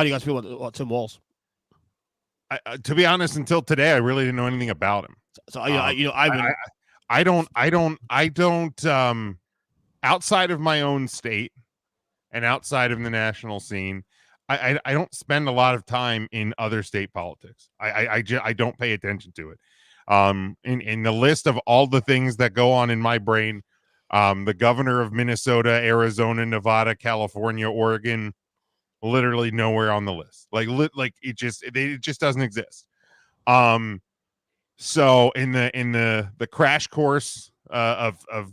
How do you guys feel about Tim Walz? To be honest, until today, I really didn't know anything about him. So I've been. I don't. Outside of my own state and outside of the national scene, I don't spend a lot of time in other state politics. I don't pay attention to it. In the list of all the things that go on in my brain, the governor of Minnesota, Arizona, Nevada, California, Oregon, literally nowhere on the list. Like it just doesn't exist. So in the crash course of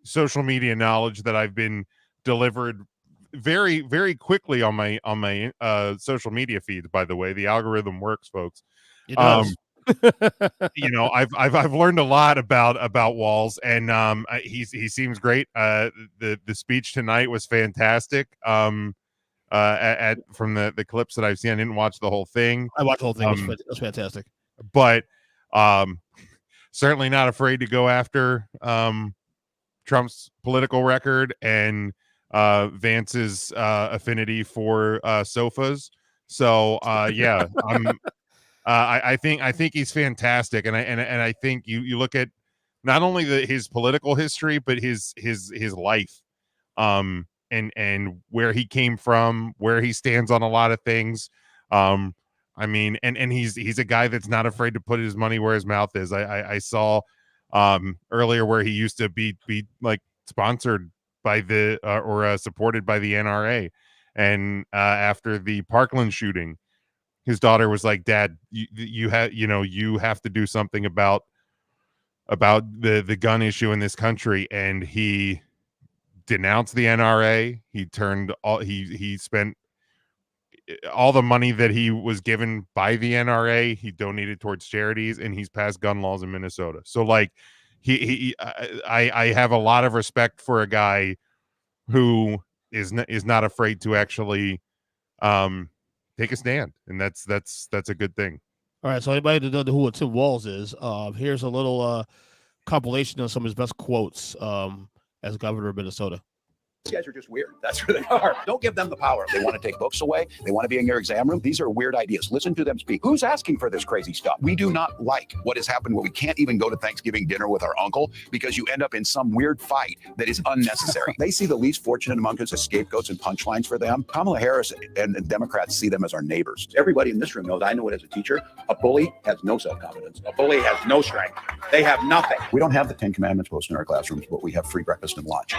social media knowledge that I've been delivered very very quickly on my social media feeds, by the way, the algorithm works, folks. It does. I've learned a lot about Walz, and he seems great. The speech tonight was fantastic. From the clips that I've seen, I didn't watch the whole thing. I watched the whole thing. It was fantastic. But certainly not afraid to go after Trump's political record and Vance's affinity for sofas. So yeah, I think he's fantastic, and I think you look at not only his political history but his life, and where he came from, where he stands on a lot of things. I mean, and he's a guy that's not afraid to put his money where his mouth is. I saw earlier where he used to be like sponsored by the or supported by the NRA, and after the Parkland shooting, his daughter was like, "Dad, you have to do something about the gun issue in this country," and he denounced the NRA. He spent all the money that he was given by the NRA, he donated towards charities, and he's passed gun laws in Minnesota. So like I have a lot of respect for a guy who is not afraid to actually take a stand, and that's a good thing. All right, so anybody that doesn't know who Tim Walz is, here's a little compilation of some of his best quotes as governor of Minnesota. These guys are just weird. That's who they are. Don't give them the power. They want to take books away. They want to be in your exam room. These are weird ideas. Listen to them speak. Who's asking for this crazy stuff? We do not like what has happened where we can't even go to Thanksgiving dinner with our uncle because you end up in some weird fight that is unnecessary. They see the least fortunate among us as scapegoats and punchlines for them. Kamala Harris and the Democrats see them as our neighbors. Everybody in this room knows, I know it as a teacher, a bully has no self-confidence. A bully has no strength. They have nothing. We don't have the 10 Commandments posted in our classrooms, but we have free breakfast and lunch.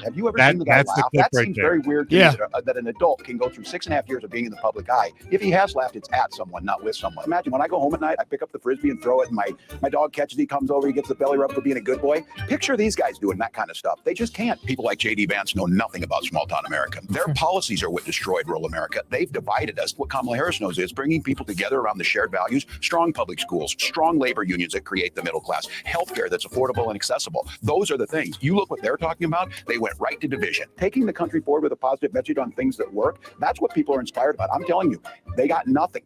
Have you ever seen the guy laugh? That seems very weird to me, that an adult can go through 6.5 years of being in the public eye. If he has laughed, it's at someone, not with someone. Imagine when I go home at night, I pick up the Frisbee and throw it, and my dog catches it, he comes over, he gets the belly rub for being a good boy. Picture these guys doing that kind of stuff. They just can't. People like J.D. Vance know nothing about small-town America. Their policies are what destroyed rural America. They've divided us. What Kamala Harris knows is bringing people together around the shared values, strong public schools, strong labor unions that create the middle class, healthcare that's affordable and accessible. Those are the things. You look what they're talking about, they went right to division. Taking the country forward with a positive message on things that work, that's what people are inspired about. I'm telling you, they got nothing.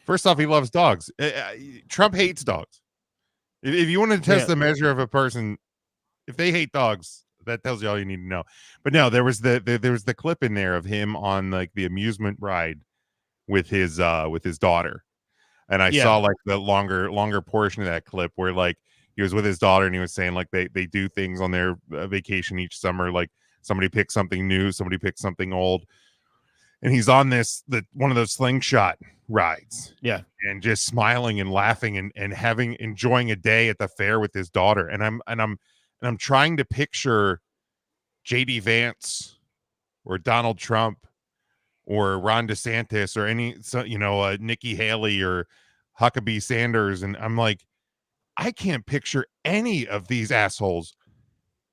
First off, he loves dogs. Trump hates dogs. If you want to test the measure of a person, if they hate dogs, that tells you all you need to know. But no, there was the clip in there of him on like the amusement ride with his daughter, and I saw like the longer portion of that clip where like he was with his daughter and he was saying like they do things on their vacation each summer, like somebody picks something new, somebody picks something old, and he's on one of those slingshot rides, and just smiling and laughing and enjoying a day at the fair with his daughter. And I'm trying to picture JD Vance or Donald Trump or Ron DeSantis or Nikki Haley or Huckabee Sanders, and I'm like, I can't picture any of these assholes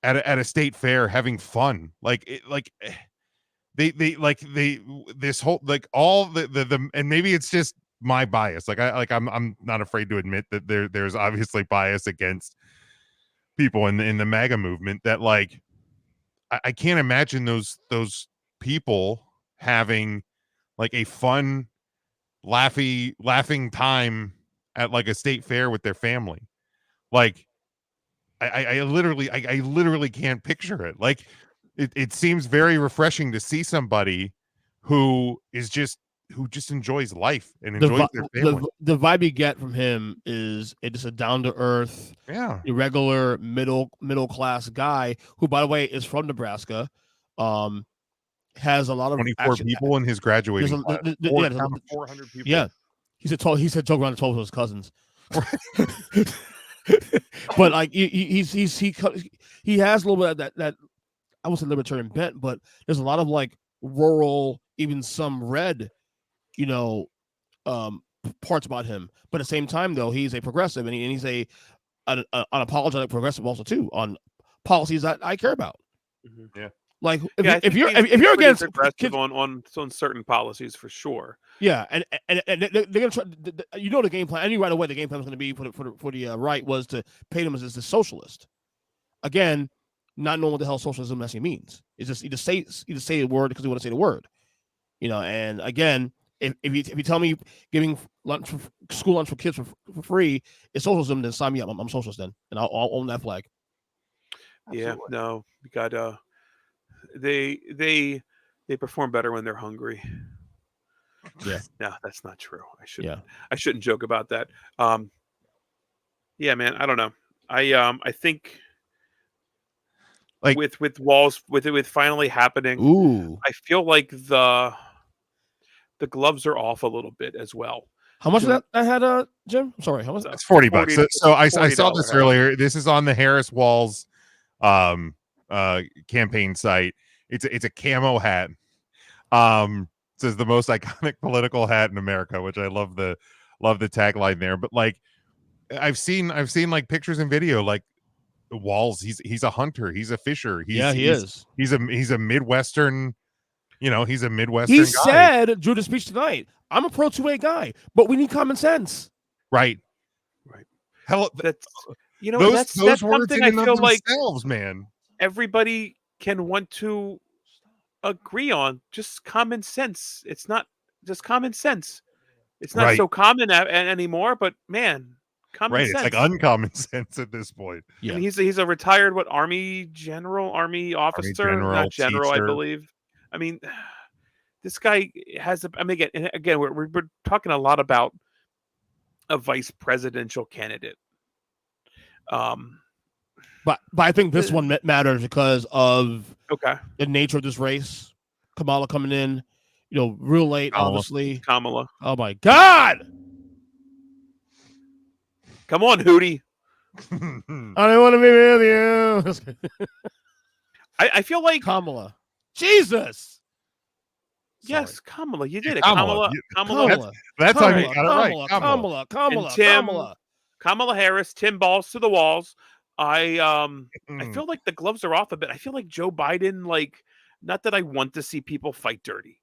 at a state fair having fun. This whole like all the and maybe it's just my bias. I'm not afraid to admit that there's obviously bias against people in the MAGA movement, that like I can't imagine those people having like a fun laughing time at like a state fair with their family. Like I literally can't picture it. Like it seems very refreshing to see somebody who just enjoys life and enjoys their family. The vibe you get from him is just a down to earth, regular middle class guy who, by the way, is from Nebraska. Has a lot of 24 people in his graduating class. 400 people. Yeah, he said joke around and told his cousins. But like he has a little bit of that I won't say libertarian bent, but there's a lot of like rural, even some red, parts about him. But at the same time, though, he's a progressive and he's an unapologetic progressive also too on policies that I care about. Mm-hmm. Yeah. Like if you're against aggressive on certain policies for sure. Yeah, and they're gonna try. The game plan. I knew right away the game plan was going to be for the right was to paint him as the socialist. Again, not knowing what the hell socialism actually means. It's just you just say a word because you want to say the word. And again, if you tell me giving school lunch for kids for free is socialism, then sign me up. I'm socialist then, and I'll own that flag. Absolutely. Yeah, no, we got they perform better when they're hungry. Yeah. No, that's not true. I shouldn't joke about that. Yeah, man, I don't know. I think like with Walz, with it finally happening, I feel like the gloves are off a little bit as well. How much of that had Jim? I'm sorry, how much? It's $40. So I saw this earlier. This is on the Harris Walz campaign site. It's a camo hat. Says the most iconic political hat in America, which I love the tagline there. But like I've seen like pictures and video, like Walz, he's a hunter, he's a fisher. He is. He's a Midwestern, he's a Midwestern guy. He said during the speech tonight, I'm a pro 2A guy, but we need common sense. Right. Hell, that's those words something in I feel like man. Everybody can want to agree on. Just common sense. It's not just common sense. It's not so common anymore, but man, common sense. It's like uncommon sense at this point. Yeah. And he's a retired Army officer, not general, teacher. I believe. I mean, this guy has again we're talking a lot about a vice presidential candidate. But I think this one matters because of the nature of this race. Kamala coming in, real late, obviously. Kamala. Oh my God! Come on, Hootie. I don't want to be with you. I feel like Kamala. Jesus. Yes, Kamala. You did it. Kamala. That's how you got it right. Kamala. Kamala Harris. Tim balls to the walls. I feel like the gloves are off a bit. I feel like Joe Biden, not that I want to see people fight dirty,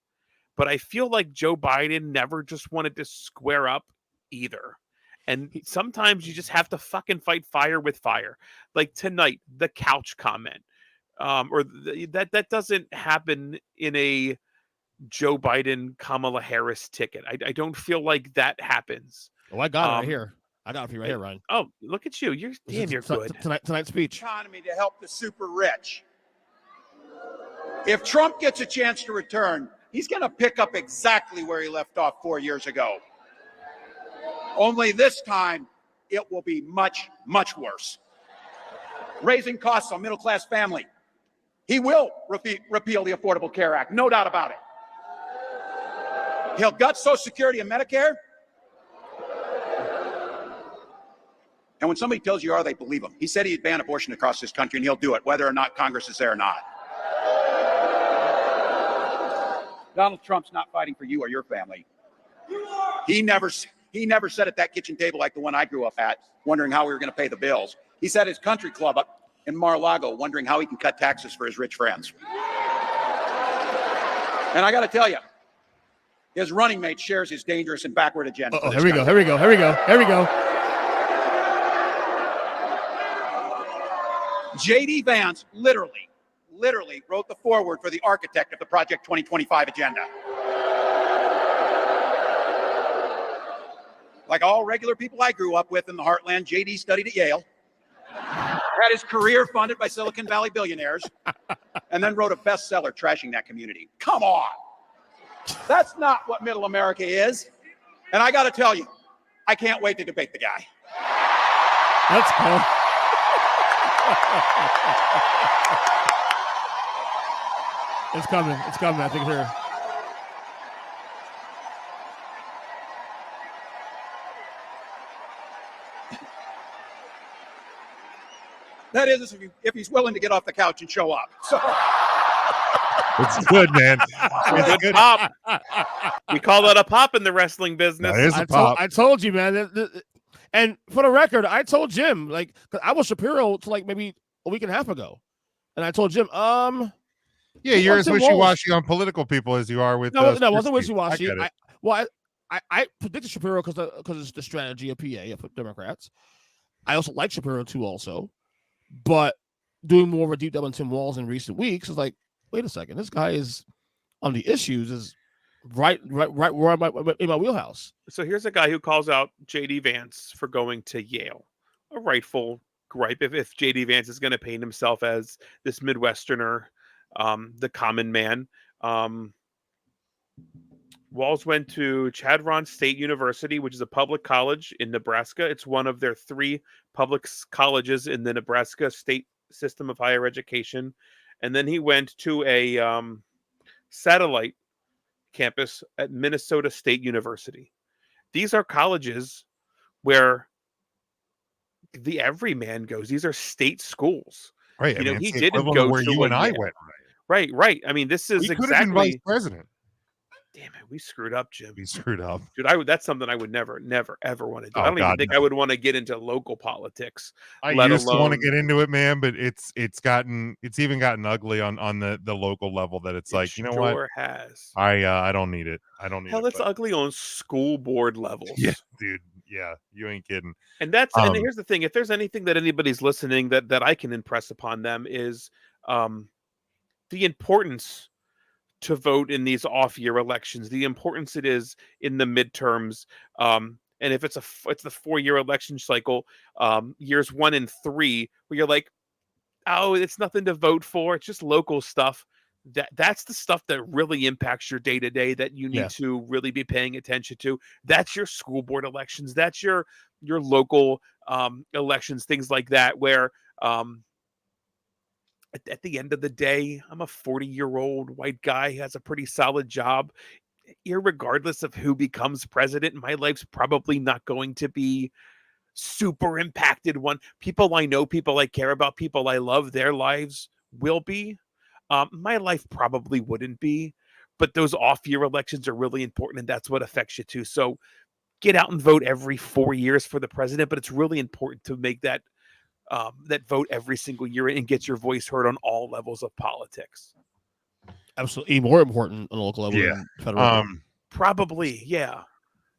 but I feel like Joe Biden never just wanted to square up either. And sometimes you just have to fucking fight fire with fire. Like tonight, the couch comment, that doesn't happen in a Joe Biden Kamala Harris ticket. I don't feel like that happens. Oh, I got it right here. I got it for you right here, Ryan. Oh, look at you. You're good. Tonight's speech. Economy to help the super rich. If Trump gets a chance to return, he's going to pick up exactly where he left off 4 years ago. Only this time, it will be much, much worse. Raising costs on middle-class family. He will repeal the Affordable Care Act, no doubt about it. He'll gut Social Security and Medicare. And when somebody tells you they believe him. He said he'd ban abortion across this country, and he'll do it, whether or not Congress is there or not. Donald Trump's not fighting for you or your family. He never sat at that kitchen table like the one I grew up at, wondering how we were going to pay the bills. He sat at his country club up in Mar-a-Lago, wondering how he can cut taxes for his rich friends. And I got to tell you, his running mate shares his dangerous and backward agenda. Here we go. J.D. Vance literally wrote the foreword for the architect of the Project 2025 agenda. Like all regular people I grew up with in the heartland, J.D. studied at Yale. had his career funded by Silicon Valley billionaires, and then wrote a bestseller trashing that community. Come on. That's not what middle America is. And I got to tell you, I can't wait to debate the guy. That's cool. It's coming. It's coming. I think here. That is, if he's willing to get off the couch and show up. So. It's good, man. It's good pop. We call that a pop in the wrestling business. That is a pop. I told you, man. And for the record, I told Jim, like, cause I was Shapiro to like maybe a week and a half ago, and I told Jim, yeah, you're as wishy-washy on political people as you are with. No, it wasn't wishy-washy. I predicted Shapiro because it's the strategy of PA for Democrats. I also like Shapiro too, also, but doing more of a deep dive on Tim Walz in recent weeks is like, wait a second, this guy is on the issues is right where in my wheelhouse. So here's a guy who calls out J.D. Vance for going to Yale. A rightful gripe if J.D. Vance is going to paint himself as this Midwesterner, the common man. Walz went to Chadron State University, which is a public college in Nebraska. It's one of their 3 public colleges in the Nebraska state system of higher education. And then he went to a satellite campus at Minnesota State University. These are colleges where the everyman goes. These are state schools. Right. You know, he didn't go where you and I went. Right. I mean, this is he could have been vice president. Damn it, we screwed up, Jim. We screwed up. Dude, that's something I would never, ever want to do. Oh, I don't even think no. I would want to get into local politics. I used to want to get into it, man, but it's even gotten ugly on the local level that it's like, you know what? Sure has. I don't need it. I don't need Hell, it. it's ugly on school board levels. Yeah, dude. Yeah, you ain't kidding. And and here's the thing: if there's anything that anybody's listening that I can impress upon them is the importance to vote in these off-year elections, the importance it is in the midterms, and if it's the 4-year election cycle, years 1 and 3, where you're like, oh, it's nothing to vote for, it's just local stuff. That's the stuff that really impacts your day-to-day that you need to really be paying attention to. That's your school board elections. That's your local elections, things like that, where at the end of the day, I'm a 40-year-old white guy who has a pretty solid job. Irregardless of who becomes president, my life's probably not going to be super impacted. People I know, people I care about, people I love, their lives will be. My life probably wouldn't be, but those off-year elections are really important, and that's what affects you too. So get out and vote every 4 years for the president, but it's really important to make that vote every single year and get your voice heard on all levels of politics. Absolutely, more important on a local level than federal. Probably, yeah.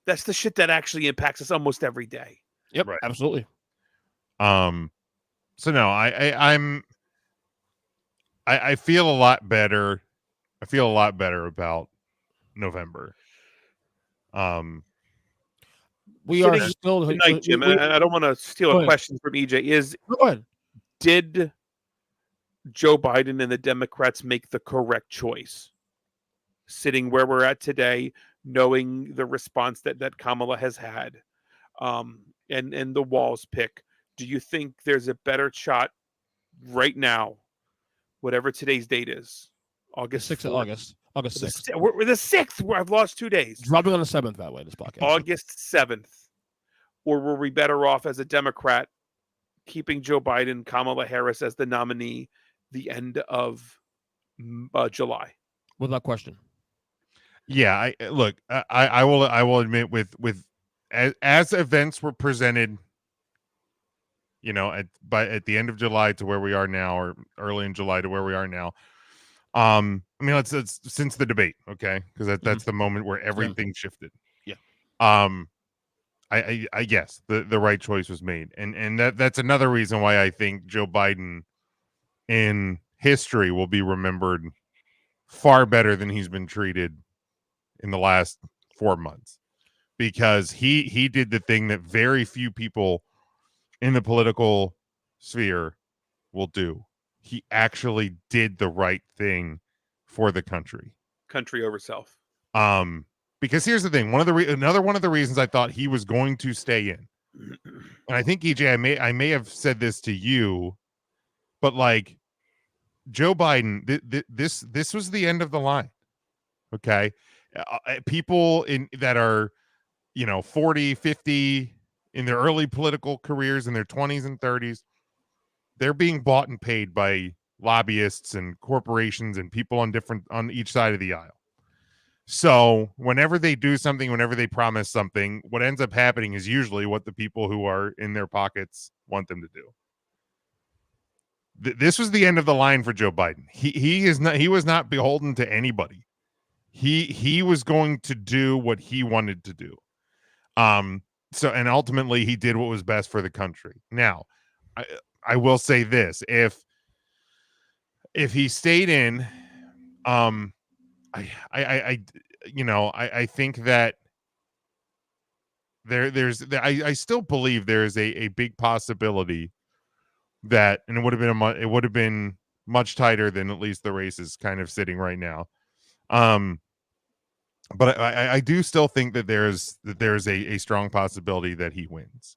That's the shit that actually impacts us almost every day. Yep, right. Absolutely. So no, I feel a lot better. I feel a lot better about November. We are still tonight, Jim. I don't want to steal a question from EJ. Go ahead. Did Joe Biden and the Democrats make the correct choice? Sitting where we're at today, knowing the response that Kamala has had, and the Walz pick, do you think there's a better shot right now, whatever today's date is, August 6th of August 6th. We're the 6th. I've lost 2 days. Dropping on the 7th that way, this podcast. August 7th. Or were we better off as a Democrat keeping Joe Biden, Kamala Harris as the nominee the end of July? Without question. Yeah, I will admit with as events were presented, you know, at the end of July to where we are now, or early in July to where we are now. I mean, it's since the debate, okay, because that's the moment where everything shifted. Yeah. I guess the right choice was made, and that's another reason why I think Joe Biden in history will be remembered far better than he's been treated in the last 4 months, because he did the thing that very few people in the political sphere will do. He actually did the right thing for the country. Country over self. Because here's the thing. Another one of the reasons I thought he was going to stay in, and I think EJ, I may have said this to you, but like Joe Biden, this was the end of the line. Okay, people that are 40, 50 in their early political careers in their 20s and 30s, they're being bought and paid by lobbyists and corporations and people on each side of the aisle. So whenever they do something, whenever they promise something, what ends up happening is usually what the people who are in their pockets want them to do. This was the end of the line for Joe Biden. He was not beholden to anybody. He was going to do what he wanted to do. So, and ultimately he did what was best for the country. Now, I will say this, if he stayed in, I think that I still believe there is a big possibility that, and it would have been much tighter than at least the race is kind of sitting right now. But I do still think that there's a strong possibility that he wins.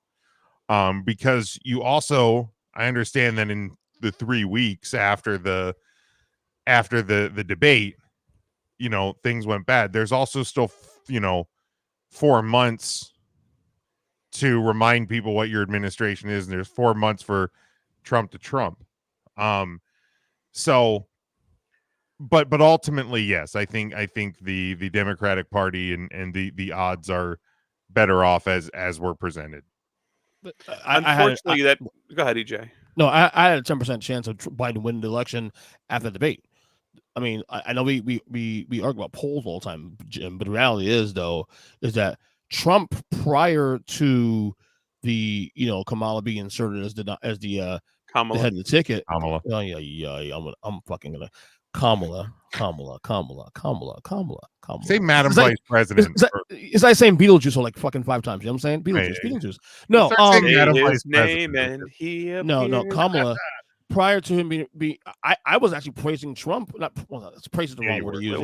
Because you also, I understand that in the 3 weeks after the debate, things went bad. There's also still 4 months to remind people what your administration is, and there's 4 months for Trump to Trump. So but ultimately, yes, I think the Democratic Party and the odds are better off as were presented. Unfortunately, go ahead, EJ. No, I had a 10% chance of Biden winning the election after the debate. I mean, I know we argue about polls all the time, Jim, but the reality is that Trump, prior to the Kamala being inserted as the Kamala. head of the ticket, Kamala. Oh yeah, I'm fucking gonna Kamala. Say Madam Vice President. It's like saying Beetlejuice like fucking 5 times. You know what I'm saying? Beetlejuice. No, his name and he no, Kamala. Prior to him being I was actually praising Trump. Praising the wrong word to use.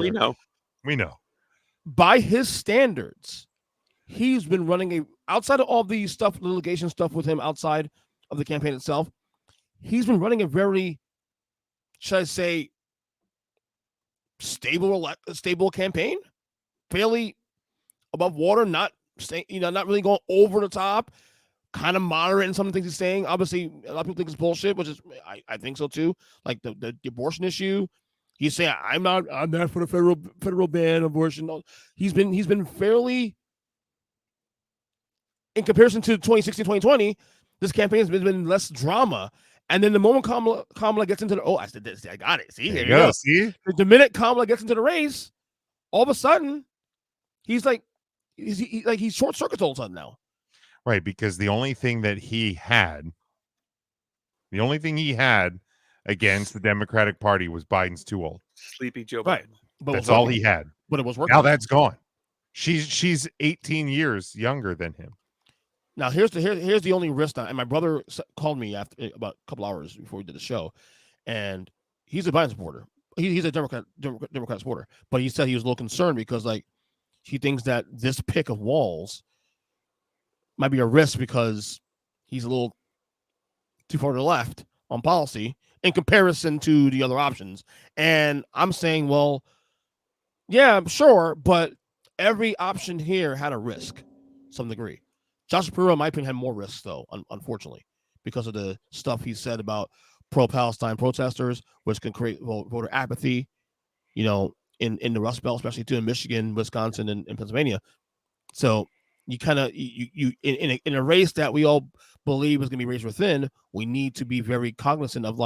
We know. By his standards, he's been running outside of all the litigation stuff with him outside of the campaign itself. He's been running a very, should I say, stable campaign, fairly above water, not really going over the top, kind of moderate in some of the things he's saying. Obviously, a lot of people think it's bullshit, which is I think so too. Like the abortion issue, he's saying I'm not for the federal ban abortion. He's been fairly, in comparison to 2016, 2020, this campaign has been less drama. And then the moment Kamala gets into I said this, I got it. See, there you go. See, the minute Kamala gets into the race, all of a sudden, he's like, he's short circuits all of a sudden now. Right, because the only thing he had against the Democratic Party was Biden's too old. Sleepy Joe Biden. Right. But that's all he had. But it was working. Now that's gone. She's 18 years younger than him. Now here's the only risk. And my brother called me after about a couple hours before we did the show, and he's a Biden supporter. He's a Democrat supporter, but he said he was a little concerned because he thinks that this pick of Walz might be a risk because he's a little too far to the left on policy in comparison to the other options. And I'm saying, well, yeah, sure, but every option here had a risk, to some degree. Josh Shapiro, in my opinion, had more risks, though, unfortunately, because of the stuff he said about pro-Palestine protesters, which can create voter apathy, in the Rust Belt, especially too in Michigan, Wisconsin, and Pennsylvania. So you kind of in a race that we all believe is going to be race within, we need to be very cognizant of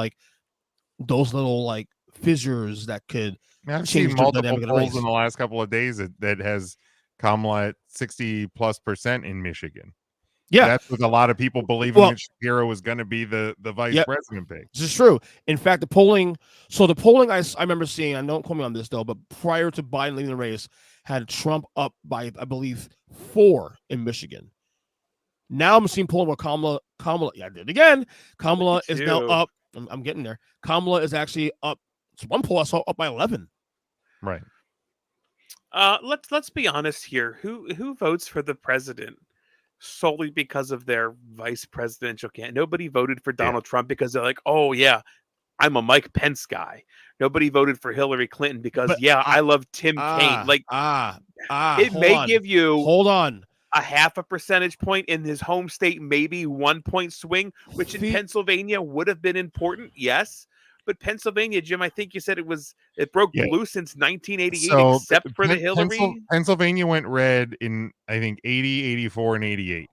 those little fissures that could change multiple polls in the last couple of days that has Kamala at 60+% in Michigan. Yeah, that's with a lot of people believing that Shapiro was going to be the vice president pick. This is true. In fact, the polling I remember seeing, I don't quote me on this though, but prior to Biden leading the race, had Trump up by, I believe, 4 in Michigan. Now I'm seeing polling where Kamala, yeah, I did it again. Kamala is now up. I'm getting there. Kamala is actually up. It's one poll I saw up by 11. Right. Let's be honest here. Who votes for the president solely because of their vice presidential candidate? Nobody voted for Donald Trump because they're like, oh yeah, I'm a Mike Pence guy. Nobody voted for Hillary Clinton because I love Tim Kaine. Like it may give you a half a percentage point in his home state, maybe 1 point swing, which in Pennsylvania would have been important, yes. But Pennsylvania, Jim, I think you said it broke blue since 1988, so except for the Hillary. Pennsylvania went red in, I think, 80, 84, and 88.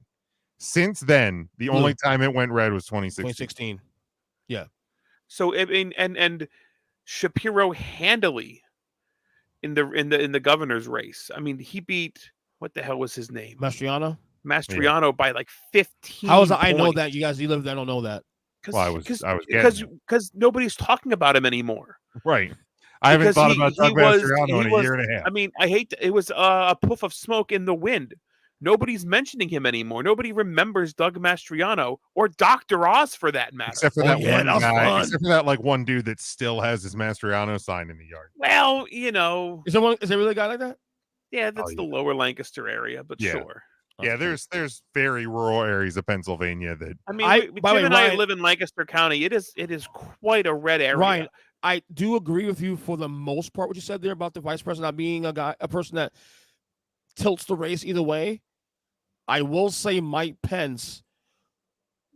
Since then, the only time it went red was 2016. Yeah. So I mean, and Shapiro handily in the governor's race. I mean, he beat, what the hell was his name? Mastriano by like 15. How is I know that? You guys, you live there, I don't know that. Because nobody's talking about him anymore. Right. I haven't thought about Doug Mastriano in a year and a half. I mean, it was a puff of smoke in the wind. Nobody's mentioning him anymore. Nobody remembers Doug Mastriano or Dr. Oz for that matter. Except for that one guy. Except for that one dude that still has his Mastriano sign in the yard. Well, is there really a guy like that? Yeah, that's the lower Lancaster area, but sure. Yeah, there's very rural areas of Pennsylvania that I mean, Jim and I live in Lancaster County. It is quite a red area. Ryan, I do agree with you for the most part what you said there about the vice president not being a person that tilts the race either way. I will say Mike Pence,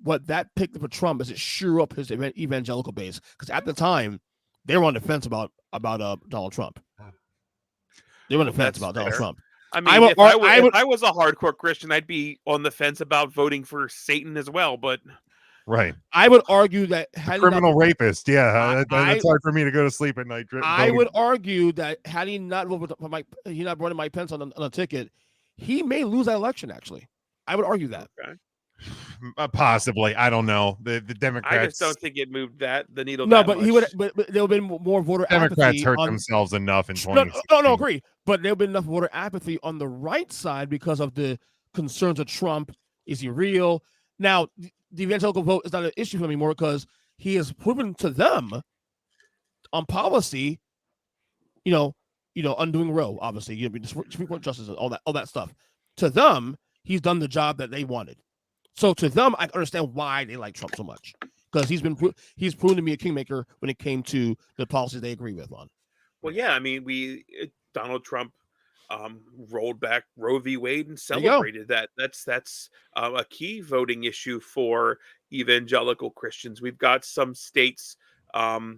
what that picked for Trump is it sure up his evangelical base, because at the time they were on the fence about Donald Trump. They were on the fence about Donald Trump. I mean, if I was a hardcore Christian, I'd be on the fence about voting for Satan as well. But I would argue that criminal rapist. Yeah, that's hard for me to go to sleep at night. I would argue that had he not voted for Mike, he not brought in Mike Pence on a ticket, he may lose that election. Actually, I would argue that. Okay. Possibly, I don't know. The Democrats. I just don't think it moved the needle. No, that but much. he would. But there would have been more voter Democrats apathy. hurt themselves enough in 2016. No, agree. But there would have been enough voter apathy on the right side because of the concerns of Trump. Is he real? Now, the evangelical vote is not an issue for him anymore because he has proven to them on policy, undoing Roe, obviously, the Supreme Court justices, all that stuff. To them, he's done the job that they wanted. So to them, I understand why they like Trump so much, because he's proven to be a kingmaker when it came to the policies they agree with on. Well, yeah, I mean, Donald Trump rolled back Roe v. Wade and celebrated that. That's a key voting issue for evangelical Christians. We've got some states that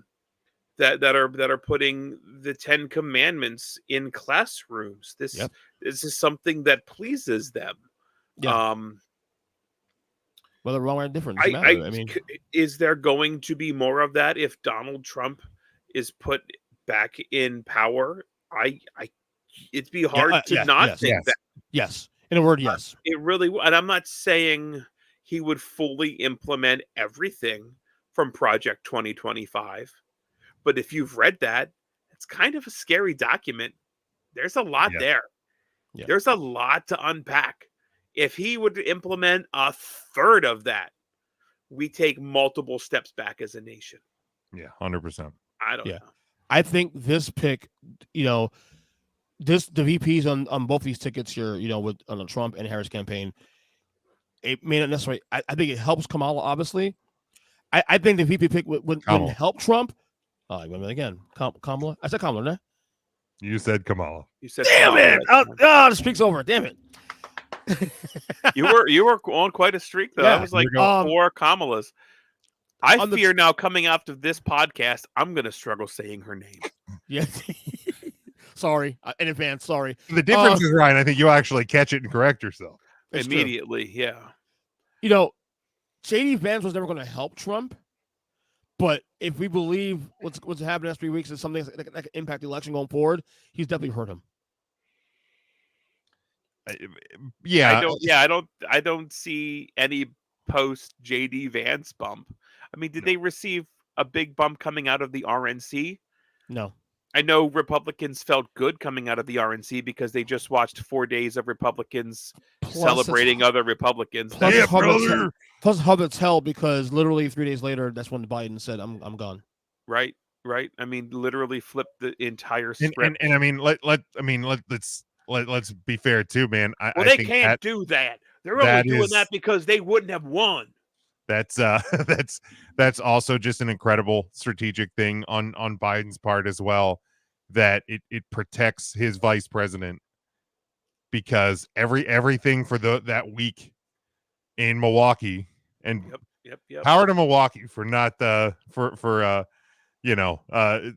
are putting the 10 Commandments in classrooms. This is something that pleases them. Yeah. Whether wrong or different, is there going to be more of that if Donald Trump is put back in power? It'd be hard to not think that. Yes, in a word, yes. It really, and I'm not saying he would fully implement everything from Project 2025, but if you've read that, it's kind of a scary document. There's a lot there. Yeah. There's a lot to unpack. If he would implement a third of that, we take multiple steps back as a nation. Yeah, 100%. I don't know. I think this pick, the VPs on both these tickets here, with on the Trump and Harris campaign, it may not necessarily. I think it helps Kamala. Obviously, I think the VP pick would help Trump. Again, Kamala. I said Kamala, right? You said Kamala. You said. Damn Kamala. It! The streak's over. Damn it. you were on quite a streak though. I was like 4 Kamalas. I fear now coming out of this podcast, I'm going to struggle saying her name. Yeah. Sorry. In advance. Sorry. The difference is, Ryan, I think you actually catch it and correct yourself. Immediately. True. Yeah. J.D. Vance was never going to help Trump. But if we believe what's happened in the last 3 weeks is something that can impact the election going forward, he's definitely hurt him. I don't see any post JD Vance bump. I mean, did they receive a big bump coming out of the RNC? No. I know Republicans felt good coming out of the RNC because they just watched 4 days of Republicans celebrating other Republicans. Plus, Hubbard's hell because literally 3 days later, that's when Biden said, "I'm gone." Right. I mean, literally flipped the entire script. And I mean, let's be fair too, man. They can't do that. They're only doing that because they wouldn't have won. That's also just an incredible strategic thing on Biden's part as well, that it protects his vice president, because everything for that week in Milwaukee, and yep. power to Milwaukee for not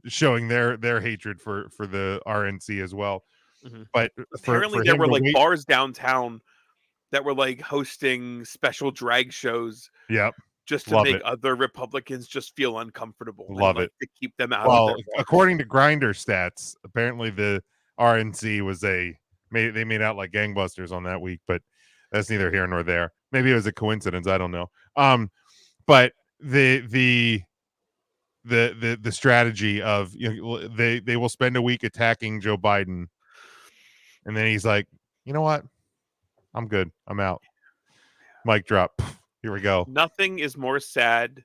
showing their hatred for the RNC as well. Mm-hmm. But apparently there were like bars downtown that were like hosting special drag shows. Yep. Just to make other Republicans just feel uncomfortable. Love it. To keep them out of their according to Grindr stats, apparently the RNC was they made out like gangbusters on that week, but that's neither here nor there. Maybe it was a coincidence. I don't know. But the strategy of, they will spend a week attacking Joe Biden, and then he's like, you know what? I'm good. I'm out. Mic drop. Here we go. Nothing is more sad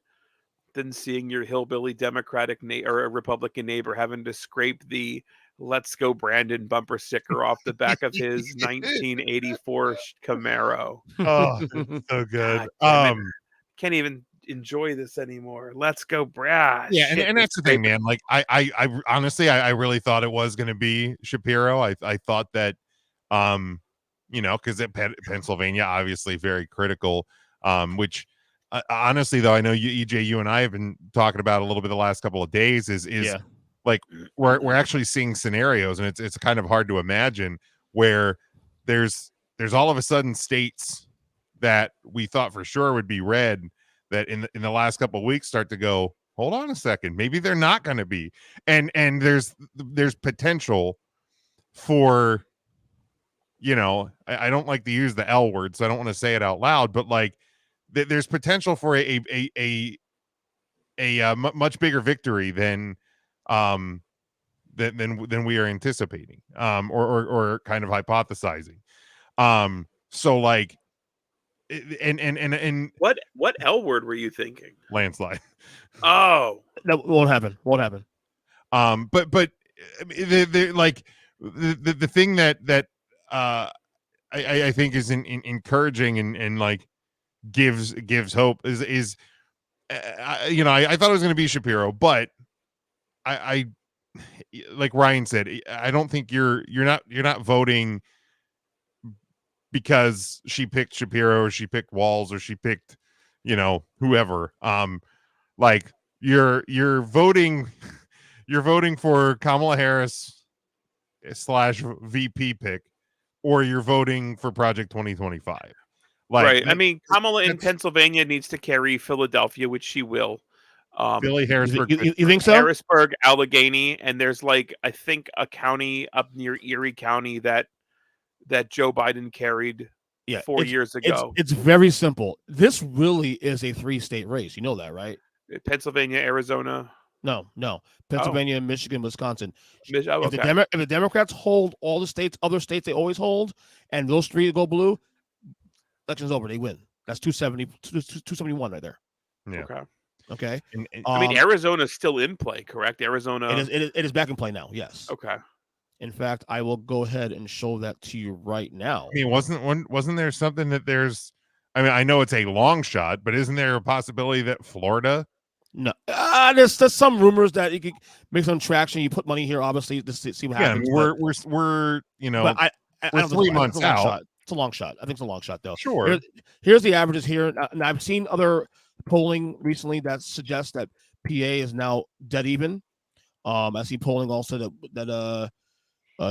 than seeing your hillbilly Democratic or a Republican neighbor having to scrape the "Let's Go Brandon" bumper sticker off the back of his 1984 Camaro. Oh, so good. Can't even enjoy this anymore. Let's go, Brad. Yeah, and that's the thing, man. Like, I honestly, I really thought it was going to be Shapiro. I thought that, because Pennsylvania obviously very critical. Which honestly, though, I know EJ, you and I have been talking about a little bit the last couple of days. Is like we're actually seeing scenarios, and it's kind of hard to imagine where there's all of a sudden states that we thought for sure would be red, that in the last couple of weeks start to go, hold on a second, maybe they're not going to be, and there's potential for, I don't like to use the L word, so I don't want to say it out loud, but like there's potential for a much bigger victory than we are anticipating, or kind of hypothesizing. So like, and what L word were you thinking? Landslide. Oh, that won't happen. But the thing that I think is encouraging and like gives hope is I thought it was going to be Shapiro, but I like Ryan said, I don't think you're not voting because she picked Shapiro or she picked Walz or she picked whoever. Like you're voting for Kamala Harris / VP pick, or you're voting for Project 2025. Like, right. I mean, Kamala in Pennsylvania needs to carry Philadelphia, which she will. Billy Harrisburg. You think so? Harrisburg, Allegheny, and there's like, I think, a county up near Erie County that Joe Biden carried 4 years ago. It's very simple. This really is a 3-state race. You know that, right? Pennsylvania, Arizona. No. Pennsylvania, Michigan, Wisconsin. Okay. If the Democrats hold all the states, other states they always hold, and those 3 go blue, election's over. They win. That's 271 right there. Yeah. Okay. I mean, Arizona's still in play, correct? Arizona. It is back in play now. Yes. Okay. In fact, I will go ahead and show that to you right now. I mean, wasn't there something that there's? I mean, I know it's a long shot, but isn't there a possibility that Florida? No, there's some rumors that you could make some traction. You put money here, obviously, to see what happens. We're we're 3 months out. It's a long shot. I think it's a long shot, though. Sure. Here's the averages here, and I've seen other polling recently that suggests that PA is now dead even. I see polling also that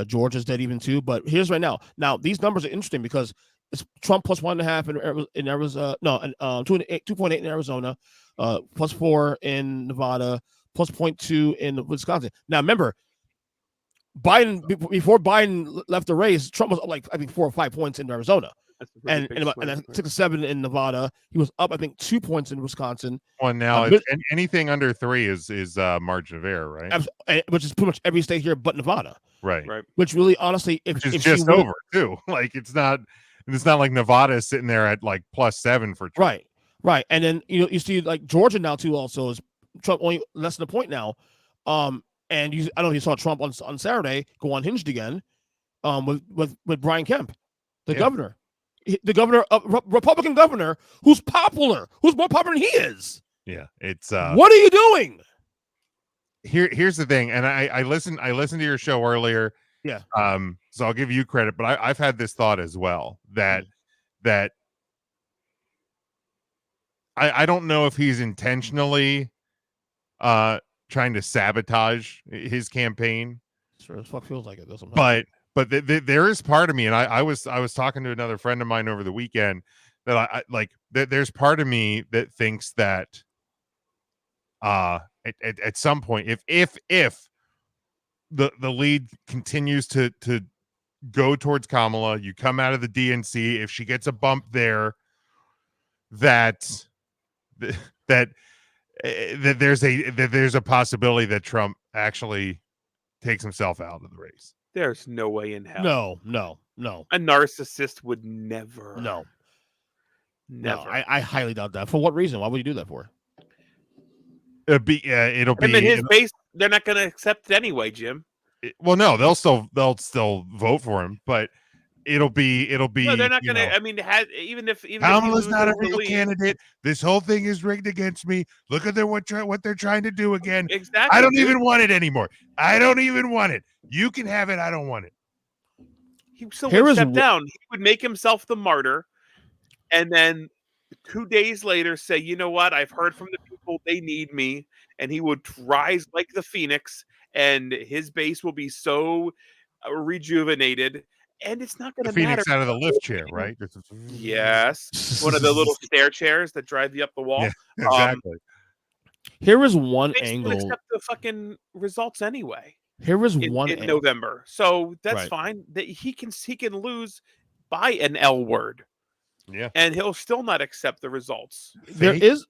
Georgia's dead even too. But here's right now. Now these numbers are interesting because it's Trump plus 1.5 in Arizona, 2.8 in Arizona, plus 4 in Nevada, plus 0.2 in Wisconsin. Now remember, before Biden left the race, Trump was up like I think 4 or 5 points in Arizona. and I think 6 or 7 in Nevada. He was up, I think, 2 points in Wisconsin. Well, now anything under 3 is margin of error, right? Which is pretty much every state here but Nevada. Right. Which really, honestly, if just over too, like it's not like Nevada is sitting there at like +7 for Trump. Right, and then you see like Georgia now too. Also, is Trump only less than a point now. And I don't know if you saw Trump on Saturday go unhinged again, with Brian Kemp, the governor, Republican governor, who's more popular than he is. Yeah, it's what are you doing? Here's the thing, and I listened to your show earlier. Yeah. So I'll give you credit, but I've had this thought as well that I don't know if he's intentionally trying to sabotage his campaign. Sure as fuck feels like it. But there is part of me, and I was talking to another friend of mine over the weekend that I like. There's part of me that thinks that at some point, if the lead continues to go towards Kamala, you come out of the DNC, if she gets a bump there, that there's a possibility that Trump actually takes himself out of the race. There's no way in hell. No. A narcissist would never. No. Never. No, I highly doubt that. For what reason? Why would you do that for? It'll be. I mean, his base. They're not going to accept it anyway, Jim. Well, no, they'll still vote for him, but it'll be. No, they're not going to. I mean, even if Kamala's not a real candidate, this whole thing is rigged against me. Look at what they're trying to do again. Exactly. I don't even want it anymore. I don't even want it. You can have it. I don't want it. He still would step down. He would make himself the martyr, and then 2 days later say, "You know what? I've heard from the people. They need me." And he would rise like the phoenix, and his base will be so rejuvenated. And it's not going to matter. Phoenix out of the lift chair, right? Yes, one of the little stair chairs that drive you up the wall. Yeah, exactly. Here is one angle. Accept the fucking results anyway. Here is one in November, so that's fine. That he can lose by an L word. Yeah, and he'll still not accept the results. There is